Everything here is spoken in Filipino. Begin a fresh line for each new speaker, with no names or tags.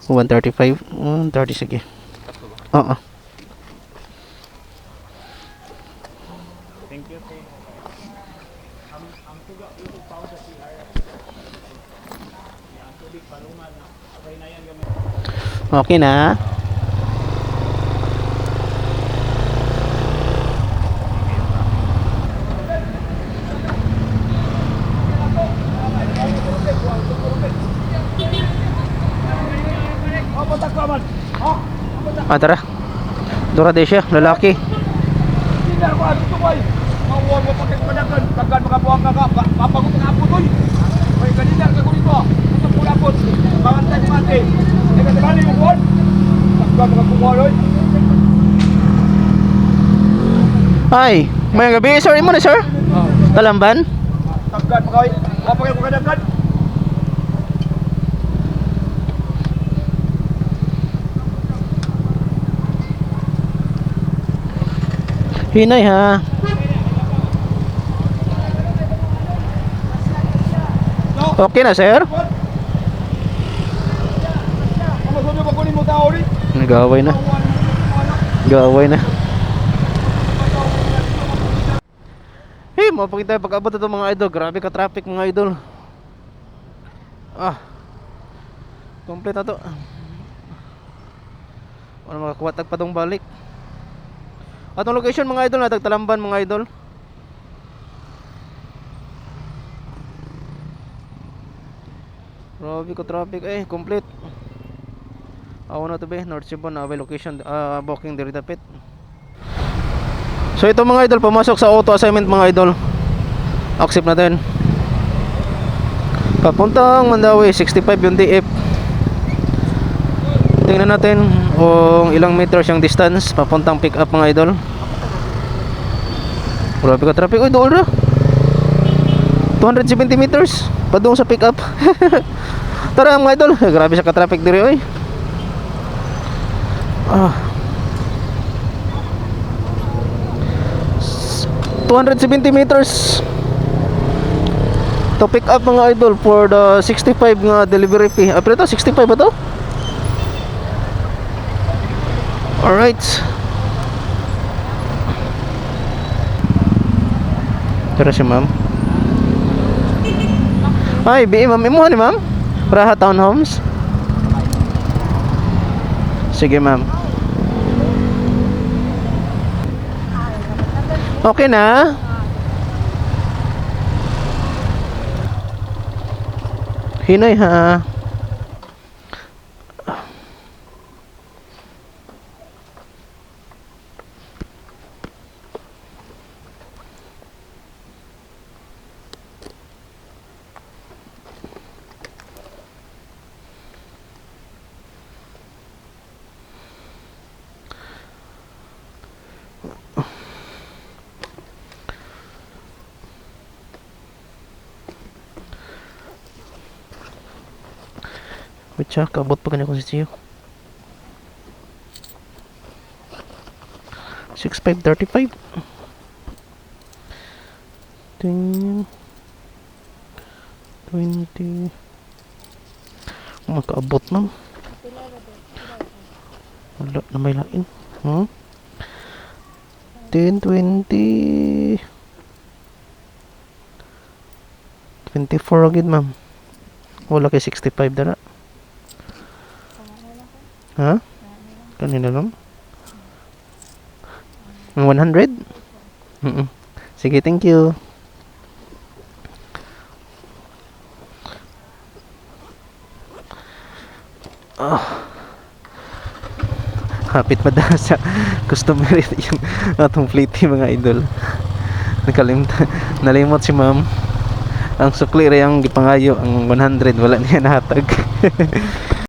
135. 130, sige. Oo.
Thank you.
Okay na. Tara. Dura de siya, lalaki. Ay, may gabi, sorry mo na sir. Talamban? Hinay ha. Okay na sir. Nag-away na. Nag-away na. Hey, mapakita tayo pag-abot ito mga idol. Grabe ka traffic mga idol. Complete na to. Ano makakuha tagpadong balik. Atong location mga idol na Tagtalamban mga idol. Grabe ka traffic complete. Awa na to be North Cebu na location booking diri dapit. So ito mga idol, pumasok sa auto assignment mga idol. Accept natin. Papuntang Mandawi 65 yung DF. Tingnan natin kung ilang meters yung distance papuntang pick up mga idol. Grabe ka traffic. Uy, doon na 270 meters padung sa pick up. Tara mga idol, grabe sa ka-traffic diri oy. 270 meters to pick up mga idol for the 65 nga delivery fee. Pero ito 65 ba to? Alright. Tara si ma'am. Ay, BM ma'am. Imuha ni ma'am? Praha Townhomes. Sige ma'am. Okay na. Hinay ha. Wait siya, kabot pa ganyan ko si Chiyo. 6535. Tingin 20. Makaabot na. Wala na may lain. 10, 20 24 agad ma'am. Wala kay 65 dala. Ha? Kanina lang? 100? Sige, thank you. Hapit madalas sa customary yung atong fleety mga idol. Nalimot si ma'am. Ang sukli rin ang gipangayo ang 100 wala niya nahatag.